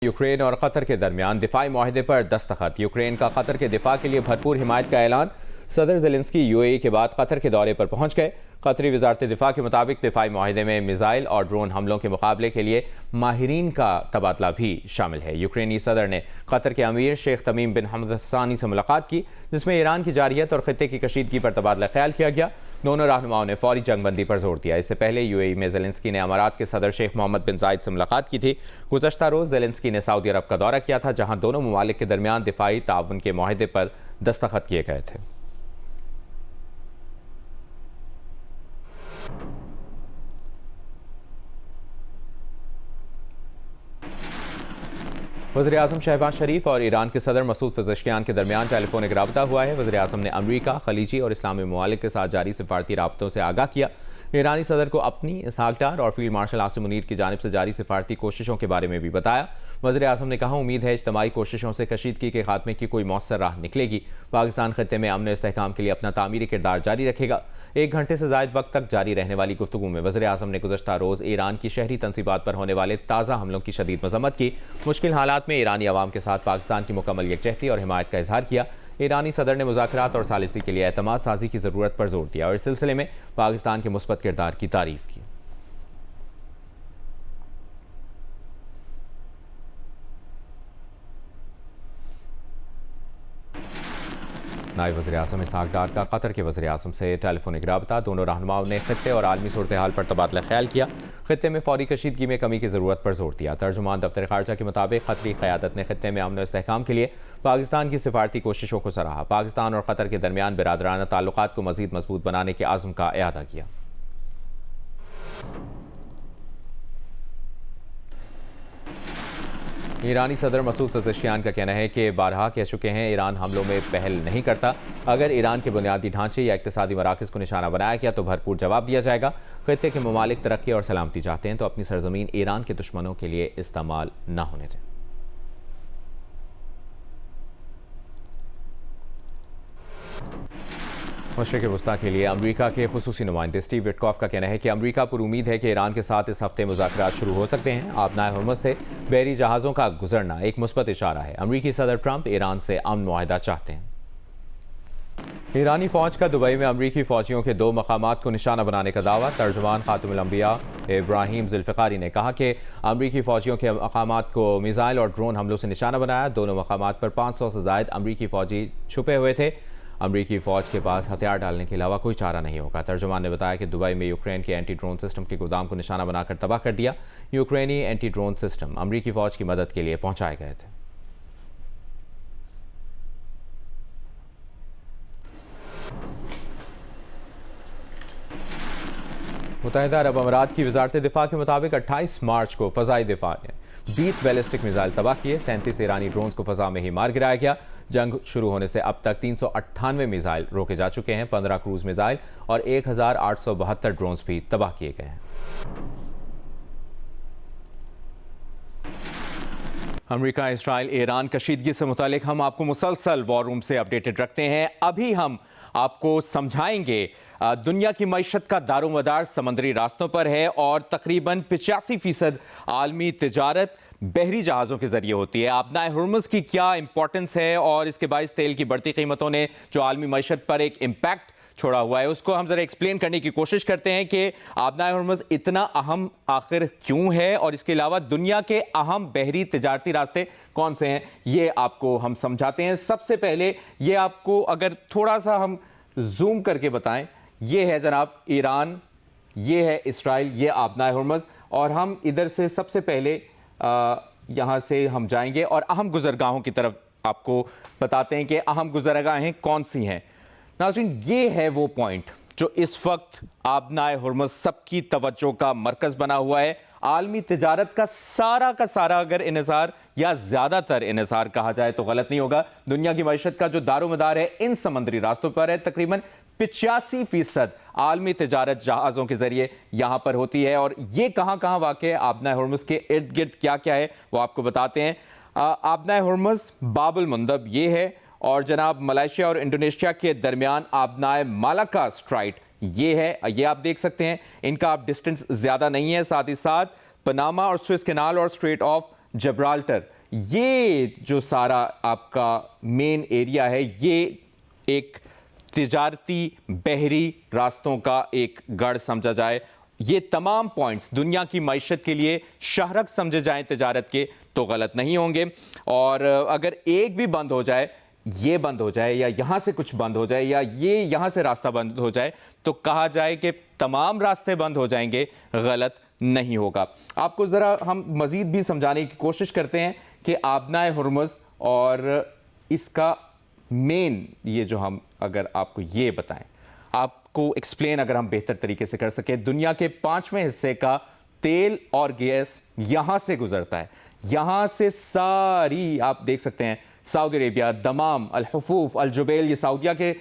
Ukraine और Qatar के दरमियान दिफाई माहिदे पर दस्तखत। यूक्रेन का कतर के दिफा के लिए भरपूर हिमायत का ऐलान। सदर ज़ेलेंस्की यूएई के बाद कतर के दौरे पर पहुंच गए। कतरी वजारत दिफा के मुताबिक दिफाई माहिदे में मिसाइल और ड्रोन हमलों के मुकाबले के लिए माहिरीन का तबादला भी शामिल है। यूक्रेनी सदर ने कतर के अमीर शेख तमीम बिन हमद सानी से मुलाकात की, जिसमें ईरान की जारियत और खित्ते की कशीदगी पर तबादला ख्याल किया गया। दोनों रहनुमाओं ने फौरी जंगबंदी पर जोर दिया। इससे पहले यूएई में ज़ेलेंस्की ने अमारात के सदर शेख मोहम्मद बिन जायद से मुलाकात की थी। गुज़श्ता रोज़ ज़ेलेंस्की ने सऊदी अरब का दौरा किया था, जहां दोनों ममालिक के दरमियान दिफाई ताउन के माहिदे पर दस्तखत किए गए थे। वज़ीर-ए-आज़म शहबाज शरीफ और ईरान के सदर मसूद पेज़ेश्कियान के दरमियान टेलीफोनिक राबता हुआ है। वज़ीर-ए-आज़म ने अमरीका, खलीजी और इस्लामी ममालिक के साथ जारी सिफारती राबतों से आगाह किया। ईरानी सदर को अपनी, इसहाक डार और फील्ड मार्शल आसिम मुनीर की जानिब से जारी सिफारती कोशिशों के बारे में भी बताया। वज़ीर-ए-आज़म ने कहा, उम्मीद है इज्तमाई कोशिशों से कशीदगी के खात्मे की कोई मौसर राह निकलेगी। पाकिस्तान खत्ते में अमन इस्तेहकाम के लिए अपना तामीरी किरदार जारी रखेगा। 1 घंटे से ज़ायद वक्त तक जारी रहने वाली गुफ्तगू में वज़ीर-ए-आज़म ने गुज़श्ता रोज़ ईरान की शहरी तंसीबात पर होने वाले ताज़ा हमलों की शदीद मज़म्मत की। मुश्किल हालात में ईरानी अवाम के साथ पाकिस्तान की मुकम्मल यकजहती और हिमायत का इजहार किया। ईरानी सदर ने मुज़ाकरात और सालिसी के लिए एतमाद साजी की ज़रूरत पर जोर दिया और इस सिलसिले में पाकिस्तान के मुस्बत किरदार की तारीफ की। नायब वज़ीर-ए-आज़म इसहाक डार का कतर के वज़ीर-ए-आज़म से टेलीफोनिक राबता। दोनों रहनुमाओं ने खित्ते और आलमी सूरत हाल पर तबादला ख्याल किया। खित्ते में फौरी कशीदगी में कमी की ज़रूरत पर जोर दिया। तर्जुमान दफ्तर ख़ारजा के मुताबिक कतरी क़यादत ने खित्ते में अमन और इस्तेहकाम के लिए पाकिस्तान की सिफारती कोशिशों को सराहा। पाकिस्तान और कतर के दरमियान बिरादराना ताल्लुकात को मज़ीद मजबूत बनाने के आज़म का इआदा किया। ईरानी सदर मसूद पेज़ेश्कियान का कहना है कि बारहा कह चुके हैं, ईरान हमलों में पहल नहीं करता। अगर ईरान के बुनियादी ढांचे या इक़्तिसादी मराकज़ को निशाना बनाया गया तो भरपूर जवाब दिया जाएगा। खित्ते के ममालिक तरक्की और सलामती चाहते हैं तो अपनी सरजमीन ईरान के दुश्मनों के लिए इस्तेमाल न होने दें। मशरिक़ वस्ता के लिए अमरीका के खुसूसी नुमाइंदे स्टीव विटकॉफ का कहना है कि अमरीका पर उम्मीद है कि ईरान के साथ इस हफ्ते मुज़ाकरात शुरू हो सकते हैं। आबनाए हुर्मुज़ से बहरी जहाज़ों का गुजरना एक मुस्बत इशारा है। अमरीकी सदर ट्रंप ईरान से अमन मुआहदा चाहते हैं। ईरानी फ़ौज का दुबई में अमरीकी फ़ौजियों के 2 मकामात को निशाना बनाने का दावा। तर्जुमान खातमुल अंबिया इब्राहिम ज़ुल्फ़िकारी ने कहा कि अमरीकी फ़ौजियों के मकामात को मिसाइल और ड्रोन हमलों से निशाना बनाया। दोनों मकामात पर 500 से ज़ायद अमरीकी फ़ौजी छुपे हुए थे। अमरीकी फ़ौज के पास हथियार डालने के अलावा कोई चारा नहीं होगा। तर्जुमान ने बताया कि दुबई में यूक्रेन के एंटी ड्रोन सिस्टम के गोदाम को निशाना बनाकर तबाह कर दिया। यूक्रेनी एंटी ड्रोन सिस्टम अमरीकी फ़ौज की मदद के लिए पहुंचाए गए थे। मुत्तहिदा अरब अमारात की वजारत दिफा के मुताबिक 28 मार्च को फ़ज़ाई दिफा ने 20 बैलिस्टिक मिसाइल तबाह किए। 37 ईरानी ड्रोन्स को फ़ज़ा में ही मार गिराया गया। जंग शुरू होने से अब तक 398 मिसाइल रोके जा चुके हैं। 15 क्रूज़ मिसाइल और 1872 ड्रोन्स भी तबाह किए गए हैं। अमेरिका, इसराइल, ईरान कशीदगी से मुतालिक हम आपको मुसलसल वॉर रूम से अपडेटेड रखते हैं। अभी हम आपको समझाएंगे दुनिया की मईशत का दारोमदार समंदरी रास्तों पर है और तकरीबन 85% आलमी तिजारत बहरी जहाज़ों के ज़रिए होती है। आबनाए हुर्मुज़ की क्या इंपॉर्टेंस है और इसके बाइस तेल की बढ़ती कीमतों ने जो आलमी मईशत पर एक इम्पैक्ट छोड़ा हुआ है, उसको हम ज़रा एक्सप्लेन करने की कोशिश करते हैं कि आबनाए हुर्मुज़ इतना अहम आखिर क्यों है और इसके अलावा दुनिया के अहम बहरी तिजारती रास्ते कौन से हैं, ये आपको हम समझाते हैं। सबसे पहले ये आपको अगर थोड़ा सा हम जूम करके बताएं, ये है जनाब ईरान, ये है इसराइल, ये आबनाए हुर्मुज़ और हम इधर से सबसे पहले यहाँ से हम जाएंगे और अहम गुजरगाहों की तरफ आपको बताते हैं कि अहम गुजरगाहें कौन सी हैं। नाज़रीन, ये है वो पॉइंट जो इस वक्त आबनाए हुर्मुज़ सबकी तवज्जो का मरकज़ बना हुआ है। आलमी तिजारत का सारा अगर इन्हिसार या ज़्यादातर इन्हिसार कहा जाए तो गलत नहीं होगा। दुनिया की मईशत का जो दारोमदार है इन समंदरी रास्तों पर है। तकरीबन 85% आलमी तिजारत जहाज़ों के ज़रिए यहाँ पर होती है और ये कहाँ वाक़ है, आबनाए हुर्मुज़ के इर्द गिर्द क्या क्या है वो आपको बताते हैं। आबनाए हुर्मुज़ बाबुल मुंदब ये है और जनाब मलेशिया और इंडोनेशिया के दरमियान आबनाए मालाका स्ट्राइट ये है, ये आप देख सकते हैं। इनका आप डिस्टेंस ज़्यादा नहीं है। साथ ही साथ पनामा और स्विस कैनाल और स्ट्रेट ऑफ जब्राल्टर, ये जो सारा आपका मेन एरिया है, ये एक तिजारती बहरी रास्तों का एक गढ़ समझा जाए। ये तमाम पॉइंट्स दुनिया की मईशत के लिए शाहरग समझे जाएं तिजारत के तो गलत नहीं होंगे। और अगर एक भी बंद हो जाए, ये बंद हो जाए या यहाँ से कुछ बंद हो जाए या ये यहाँ से रास्ता बंद हो जाए, तो कहा जाए कि तमाम रास्ते बंद हो जाएंगे, गलत नहीं होगा। आपको ज़रा हम मज़ीद भी समझाने की कोशिश करते हैं कि आबनाए हुर्मुज़ और इसका मेन ये जो हम अगर आपको ये बताएं, आपको एक्सप्लेन अगर हम बेहतर तरीके से कर सकें, दुनिया के 5वें हिस्से का तेल और गैस यहाँ से गुजरता है। यहाँ से सारी आप देख सकते हैं सऊदी अरेबिया, दमाम, अल हुफूफ, अल जुबैल, ये सऊदिया के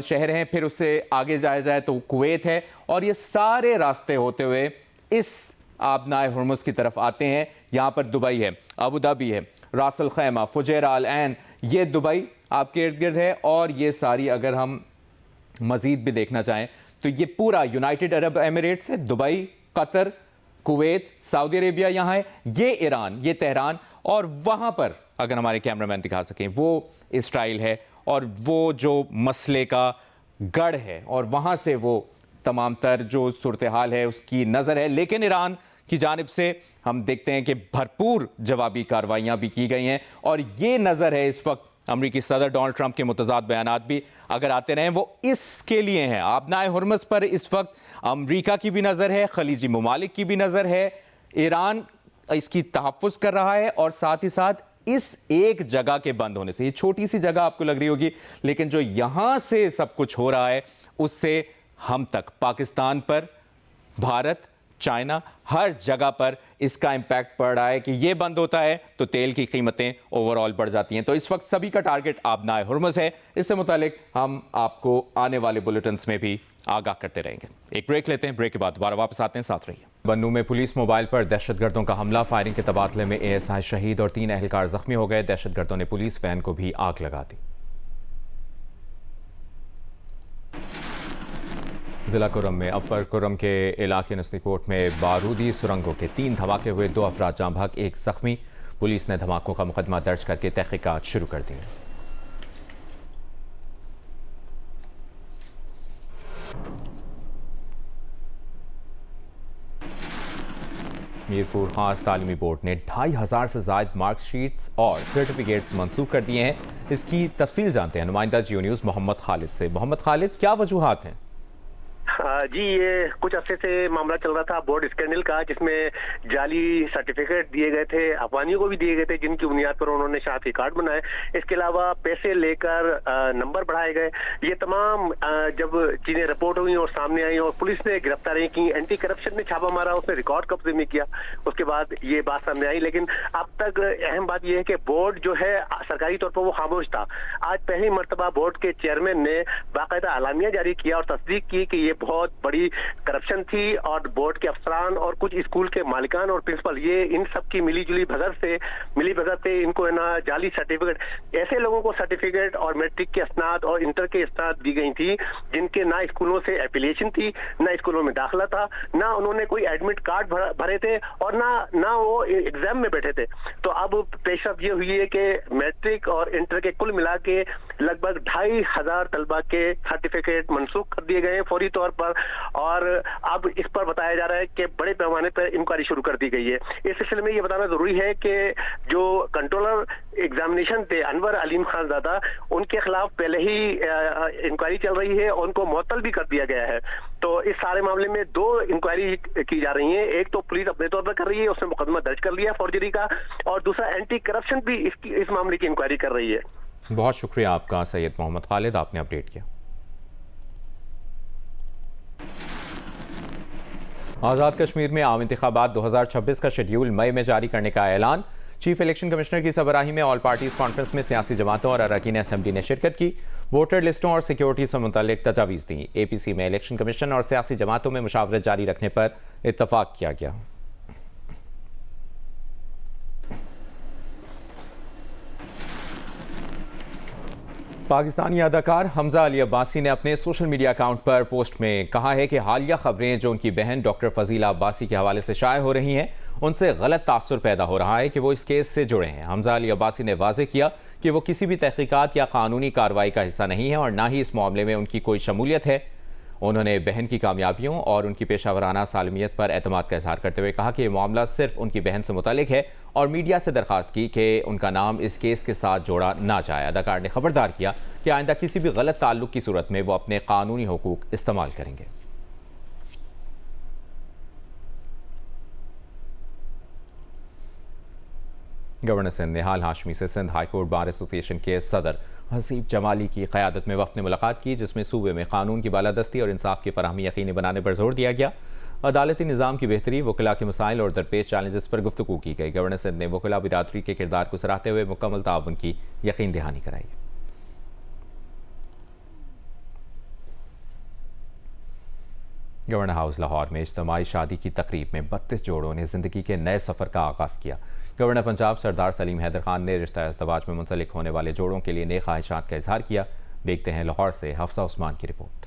शहर हैं। फिर उससे आगे जाया जाए तो कुवैत है, और ये सारे रास्ते होते हुए इस आबनाए हुर्मुज़ की तरफ आते हैं। यहाँ पर दुबई है, अबू धाबी है, रास अल खैमा, फुजैरा, अल ऐन, ये दुबई आपके इर्द गिर्द है। और ये सारी अगर हम मज़ीद भी देखना चाहें तो ये पूरा यूनाइटेड अरब एमिरेट्स है, Dubai, Qatar, Kuwait, Saudi Arabia यहाँ है, ये ईरान, ये तेहरान, और वहाँ पर अगर हमारे कैमरामैन दिखा सकें वो इस्राइल है, और वो जो मसले का गढ़ है, और वहाँ से वो तमाम तर जो सूरत हाल है उसकी नज़र है। लेकिन ईरान की जानिब से हम देखते हैं कि भरपूर जवाबी कार्रवाइयाँ भी की गई हैं, और ये नज़र है इस वक्त अमरीकी सदर डोनाल्ड ट्रंप के मुतज़ाद बयानात भी अगर आते रहें वो इसके लिए हैं। आबनाए हुर्मुज़ पर इस वक्त अमरीका की भी नज़र है, खलीजी ममालिक की भी नज़र है, ईरान इसकी तहफ़्फ़ुज़ कर रहा है, और साथ ही साथ इस एक जगह के बंद होने से, ये छोटी सी जगह आपको लग रही होगी, लेकिन जो यहाँ से सब कुछ हो रहा है उससे हम तक, पाकिस्तान पर, भारत, चाइना, हर जगह पर इसका इम्पैक्ट पड़ रहा है कि ये बंद होता है तो तेल की कीमतें ओवरऑल बढ़ जाती हैं। तो इस वक्त सभी का टारगेट आबनाए हुर्मुज़ है। इससे मुतालिक हम आपको आने वाले बुलेटिन्स में भी आगाह करते रहेंगे। एक ब्रेक लेते हैं, ब्रेक के बाद दोबारा वापस आते हैं, साथ रहिए। बन्नू में पुलिस मोबाइल पर दहशतगर्दों का हमला, फायरिंग के तबादले में ASI शहीद और 3 एहलकार जख्मी हो गए। दहशतगर्दों ने पुलिस वैन को भी आग लगा दी। जिला कुरम में अपर कुरम के इलाके नस्लीकोट में बारूदी सुरंगों के 3 धमाके हुए, 2 अफराद जाँ बहक, 1 जख्मी। पुलिस ने धमाकों का मुकदमा दर्ज करके तहकीकात शुरू कर दी है। मीरपुर खास तालीमी बोर्ड ने 2500 से ज़ायद मार्कशीट्स और सर्टिफिकेट्स मंसूख कर दिए हैं। इसकी तफसील जानते हैं नुमाइंदा जियो न्यूज़ मोहम्मद खालिद से। मोहम्मद खालिद, क्या वजूहात हैं? जी, ये कुछ अरसे से मामला चल रहा था बोर्ड स्कैंडल का, जिसमें जाली सर्टिफिकेट दिए गए थे, अफवानियों को भी दिए गए थे, जिनकी बुनियाद पर उन्होंने शनाख्ती कार्ड बनाए। इसके अलावा पैसे लेकर नंबर बढ़ाए गए। ये तमाम जब चीजें रिपोर्ट हुई और सामने आई और पुलिस ने गिरफ्तारियां की, एंटी करप्शन ने छापा मारा, उसने रिकॉर्ड कब्जे में किया, उसके बाद ये बात सामने आई। लेकिन अब तक अहम बात यह है कि बोर्ड जो है सरकारी तौर पर वो खामोश था। आज पहली मरतबा बोर्ड के चेयरमैन ने बाकायदा आलामिया जारी किया और तस्दीक की कि ये बहुत बड़ी करप्शन थी, और बोर्ड के अफसरान और कुछ स्कूल के मालिकान और प्रिंसिपल, ये इन सब की मिली भगत से इनको है ना जाली सर्टिफिकेट, ऐसे लोगों को सर्टिफिकेट और मैट्रिक के असनाद और इंटर के असनाद दी गई थी जिनके ना स्कूलों से एफिलिएशन थी, ना स्कूलों में दाखिला था, ना उन्होंने कोई एडमिट कार्ड भरे थे, और ना वो एग्जाम में बैठे थे। तो अब पेशरफ ये हुई है कि मैट्रिक और इंटर के कुल मिला के लगभग 2500 तलबा के सर्टिफिकेट मनसूख कर दिए गए हैं फौरी तौर पर, और अब इस पर बताया जा रहा है कि बड़े पैमाने पर इंक्वायरी शुरू कर दी गई है। इस सिलसिले में ये बताना जरूरी है कि जो कंट्रोलर एग्जामिनेशन थे अनवर अलीम खान ज़ादा, उनके खिलाफ पहले ही इंक्वायरी चल रही है और उनको मुअत्तल भी कर दिया गया है। तो इस सारे मामले में 2 इंक्वायरी की जा रही है। एक तो पुलिस अपने तौर पर कर रही है, उसने मुकदमा दर्ज कर लिया फौर्जरी का, और दूसरा एंटी करप्शन भी इस मामले की इंक्वायरी कर रही है। बहुत शुक्रिया आपका सैयद मोहम्मद खालिद, आपने अपडेट किया। आज़ाद कश्मीर में आम इंतखाबात 2026 का शेड्यूल मई में जारी करने का ऐलान। चीफ इलेक्शन कमिश्नर की सरबराही में ऑल पार्टीज कॉन्फ्रेंस में सियासी जमातों और अरकान असेंबली ने शिरकत की। वोटर लिस्टों और सिक्योरिटी से मुतालिक तजावीज़ दी। APC में इलेक्शन कमीशन और सियासी जमातों में मुशावरत जारी रखने पर इत्तफाक किया गया। पाकिस्तानी अदाकार हमजा अली अब्बासी ने अपने सोशल मीडिया अकाउंट पर पोस्ट में कहा है कि हालिया खबरें जो उनकी बहन डॉक्टर फजीला अब्बासी के हवाले से शाये हो रही हैं उनसे गलत तासुर पैदा हो रहा है कि वो इस केस से जुड़े हैं। हमजा अली अब्बासी ने वाज़ेह किया कि वो किसी भी तहकीकात या कानूनी कार्रवाई का हिस्सा नहीं है और ना ही इस मामले में उनकी कोई शमूलियत है। उन्होंने बहन की कामयाबियों और उनकी पेशावराना सालमियत पर एतमाद का इजहार करते हुए कहा कि ये मामला सिर्फ उनकी बहन से मुतालिक है और मीडिया से दरख्वास्त की कि उनका नाम इस केस के साथ जोड़ा ना जाए। अदाकार ने खबरदार किया कि आइंदा किसी भी गलत ताल्लुक की सूरत में वो अपने कानूनी हुकूक इस्तेमाल करेंगे। गवर्नर सिंध निहाल हाशमी से सिंध हाईकोर्ट बार एसोसिएशन के सदर हसीब जमाली की क़यादत में वफ़द ने मुलाकात की, जिसमें सूबे में कानून की बालादस्ती और इंसाफ की फराहमी यकीनी बनाने पर जोर दिया गया। अदालती निज़ाम की बेहतरी, वकला के मसाइल और दरपेश चैलेंजेस पर गुफ्तगू की गई। गवर्नर सिंध ने वकला बिरादरी के किरदार को सराहते हुए मुकम्मल ताउन की यकीन दहानी कराई। गवर्नर हाउस लाहौर में इज्तिमाई शादी की तकरीब में 32 जोड़ों ने ज़िंदगी के नए सफ़र का आगाज़ किया। गवर्नर पंजाब सरदार सलीम हैदर खान ने रिश्ता इज़्दिवाज में मुंसलिक होने वाले जोड़ों के लिए नेक ख्वाहिशात का इजहार किया। देखते हैं लाहौर से हफ्सा उस्मान की रिपोर्ट।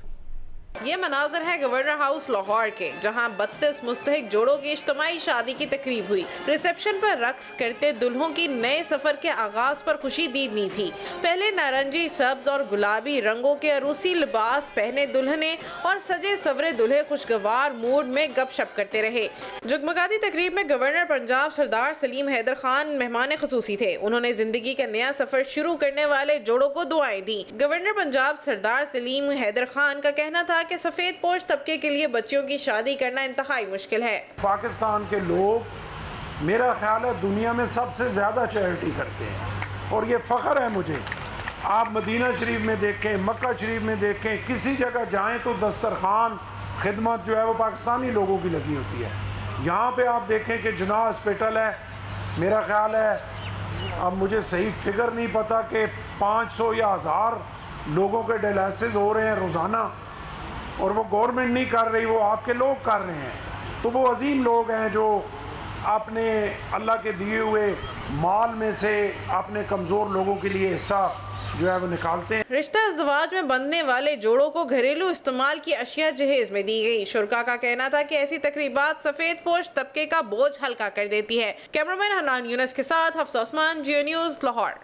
ये मनाजर है गवर्नर हाउस लाहौर के, जहां 32 मुस्तहिक जोड़ों की इज्तिमाई शादी की तकरीब हुई। रिसेप्शन पर रक्स करते दुल्हों की नए सफर के आगाज पर खुशी दीदनी थी। पहले नारंगी, सब्ज और गुलाबी रंगों के अरूसी लिबास पहने दुल्हने और सजे सवरे दुल्हे खुशगवार मूड में गपशप करते रहे। जगमगाती तकरीब में गवर्नर पंजाब सरदार सलीम हैदर खान मेहमान खसूसी थे। उन्होंने जिंदगी का नया सफर शुरू करने वाले जोड़ों को दुआएं दी। गवर्नर पंजाब सरदार सलीम हैदर खान का कहना था कि सफेद पोश तबके के लिए बच्चियों की शादी करना इंतहाई मुश्किल है। पाकिस्तान के लोग मेरा ख्याल है दुनिया में सबसे ज़्यादा चैरिटी करते हैं और ये फ़ख्र है मुझे। आप मदीना शरीफ में देखें, मक्का शरीफ में देखें, किसी जगह जाएं तो दस्तरखान खिदमत जो है वो पाकिस्तानी लोगों की लगी होती है। यहाँ पे आप देखें कि जुनाह हॉस्पिटल है, मेरा ख्याल है अब मुझे सही फिगर नहीं पता कि 500 या 1000 लोगों के डायलिसिस हो रहे हैं रोज़ाना, और वो गवर्नमेंट नहीं कर रही, वो आपके लोग कर रहे हैं। तो वो अजीम लोग हैं जो अपने अल्लाह के दिए हुए माल में से अपने कमज़ोर लोगों के लिए हिस्सा जो है वो निकालते हैं। रिश्ता इज़्दिवाज में बंधने वाले जोड़ों को घरेलू इस्तेमाल की अशिया जहेज में दी गई। शुरका का कहना था कि ऐसी तकरीबात सफेद पोश तबके का बोझ हल्का कर देती है। कैमरामैन हनान यूनस के साथ हफ्सा उस्मान, जियो न्यूज़, लाहौर।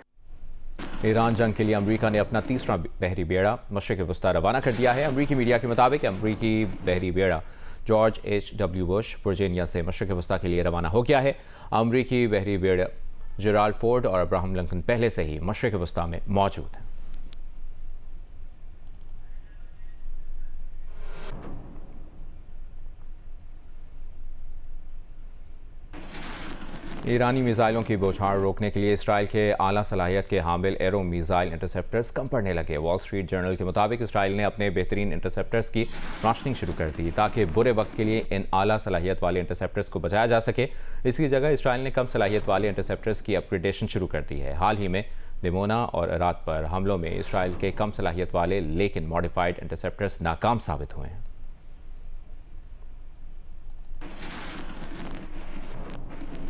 ईरान जंग के लिए अमरीका ने अपना तीसरा बहरी बेड़ा मशरिक़ वस्ता रवाना कर दिया है। अमरीकी मीडिया के मुताबिक अमरीकी बहरी बेड़ा जॉर्ज H.W. बुश वर्जीनिया से मशरिक़ वस्ता के लिए रवाना हो गया है। अमरीकी बहरी बेड़ा जेराल्ड फोर्ड और अब्राहम लिंकन पहले से ही मशरिक़ वस्ता में मौजूद हैं। ईरानी मिसाइलों की बौछार रोकने के लिए इसराइल के आला सलाहियत के हामिल एरो मिसाइल इंटरसेप्टर्स कम पड़ने लगे। वॉल स्ट्रीट जर्नल के मुताबिक इसराइल ने अपने बेहतरीन इंटरसेप्टर्स की राशनिंग शुरू कर दी ताकि बुरे वक्त के लिए इन आला सलाहियत वाले इंटरसेप्टर्स को बचाया जा सके। इसकी जगह इसराइल ने कम सलाहियत वाले इंटरसेप्टर्स की अपग्रेडेशन शुरू कर दी है। हाल ही में दिमोना और अराद पर हमलों में इसराइल के कम सलाहियत वाले लेकिन मॉडिफाइड इंटरसेप्टर्स नाकाम साबित हुए हैं।